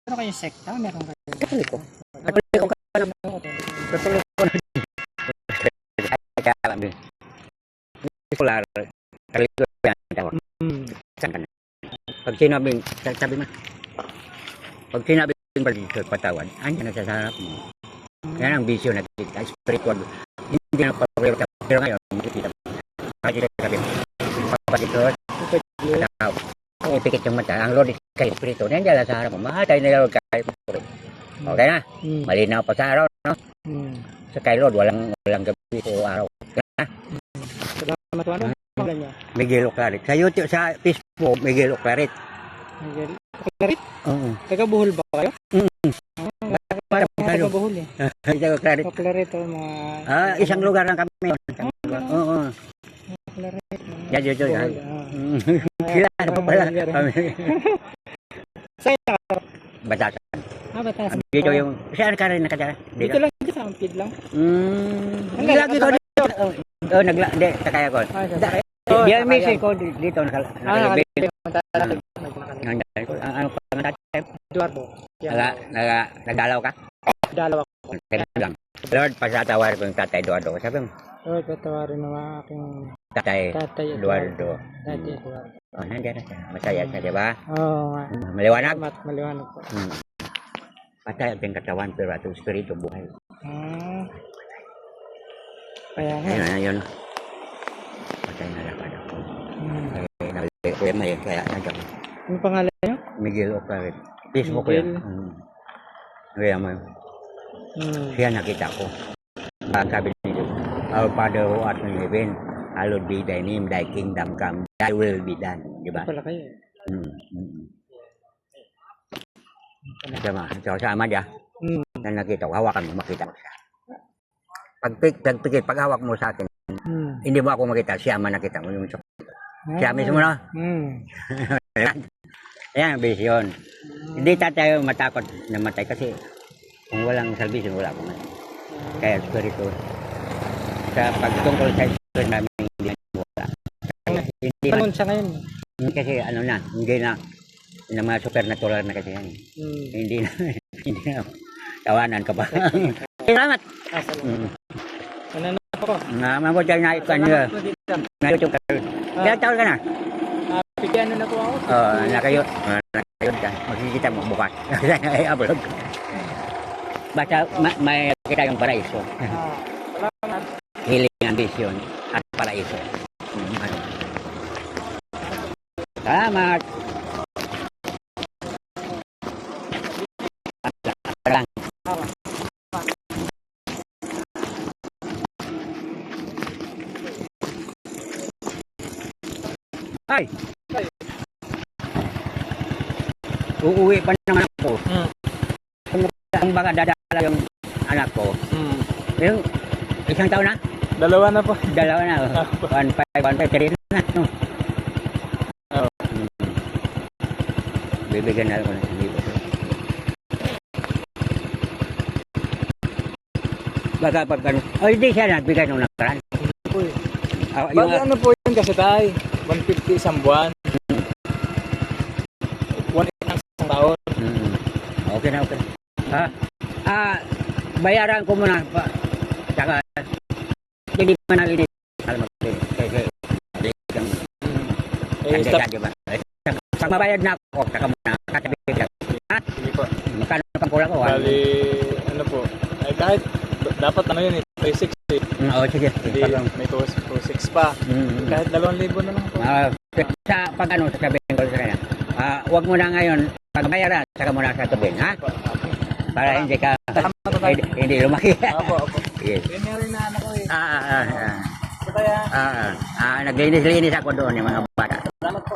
Meron kayong sekta? Meron kayong... Katoliko. Katoliko ka lang. Katoliko na. Kaya alam din. Popular. Katoliko yan. Saan ka na? Pag sinabing, sabi mo, pag sinabing patawad, andyan na sa harap mo. Yan ang bisyo na kita. Spiritual. Hindi na pag-pero ka. Pero ngayon, makikita mo. Makikita ka rin. Pag-ito, ipikit yung mata. Ang Lord is kayo spirito. Nandiyan lang sa harap mo. Mahal tayo na Lord kayo. Okay na? Malinaw pa sa araw, no? Sa kay Lord, walang gabi o araw. Salamat po. Ano pangalan niyo? Miguel Oclarit. Sa YouTube, sa Facebook, Miguel Oclarit. Miguel Oclarit? Oo. Taga Bohol ba kayo? Para Taga Bohol eh. Miguel Oclarit. Oclarit o mga... Isang lugar lang kami. Oo. Oclarit. Yan, yun. Bohol. Kilala pa pala. Saan ka? Batasan. Batasan. Dito yung... Saan ka rin nakatara? Dito lang, dito sa Ampid lang. Lagi ko dito. Oo, hindi. Sakaya ko. Di ang misi ko dito. Nakalibig. Ano pa nga tatay? Eduardo. Nagdalaw ka? Dalawa ko. Lang. Lord, pasatawar ko yung tatay Eduardo. Sabi mo? Lord, patawarin mo ang aking tatay Eduardo. Tatay Eduardo. Oh, nandiyan na siya. Masaya siya, di ba? Oo nga. Maliwanag? Maliwanag po. Patay ang katawan pero atong spirito buhay. Kaya nga. Ayun. Patay na lang ako. Kaya nandiyan. Ano pangalan niyo? Miguel Oclarit. Facebook ko yan. Kaya mo. Siya nakita ko. Sabi nito, Our Father who art in heaven, hallowed be thy name, thy kingdom come, thy will be done. Diba? Pala kayo. Sama dia. Na nakita ko, hawakan mo, makita ko siya. Pag hawak mo sa akin, hindi mo ako makita, siya man nakita mo yung siya mismo na. Yan ang vision. Hindi tayo matakot na matay kasi kung walang salvation, wala akong matay. Kaya spirito. Sa pagtungkol sa spirito namin, hindi wala. Hindi Panon siya ngayon? Kasi ano na, hindi na mga supernatural na kasi yan. Hindi na tawanan ka ba? Salamat! Ano na ako? Mabot dyan na ikan nyo. Na-YouTube ka rin. Ilang taon ka na? Bigyan na po ako. Nakayot ka. Makikita mo bukas. I-upload ko. Basta may kita yung paraiso. Salamat. Healing ambition at paraiso. Salamat! Ay! Uuwi pa naman ako. Kung baka dadala yung anak ko. Yung isang taon na? Dalawa na po. Dalawa na. 1.5, 3 na. No? Bibigyan na ako ng libo. Baka pag ano. Hindi siya nagbigay nung nakaraan. Baka ano po yun kasi tayo? 150 isang buwan. 1.8 isang taon. Okay na. Bayaran ko muna pa. Saka hindi pa nalinis. Pag mabayad na ako, saka muna katabi ka. Sige po. Magkano pang kulang ko? Bali, ano po? Ay kahit dapat ano yun 360. Oo, sige. Hindi, may 2.6 pa. Kahit 2,000 na lang po. Sa pag ano, sasabihin ko sa kanya, huwag mo na ngayon, pag bayaran, saka mo na sa tubig, ha? Para hindi ka, hindi lumaki. Opo. Yes. Yun nga rin na ano ko eh. Kaya, naglinis-linis ako doon yung mga bata. Salamat po.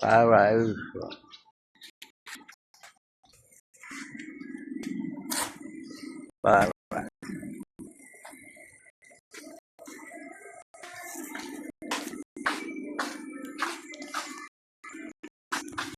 Paraiso. Paraiso.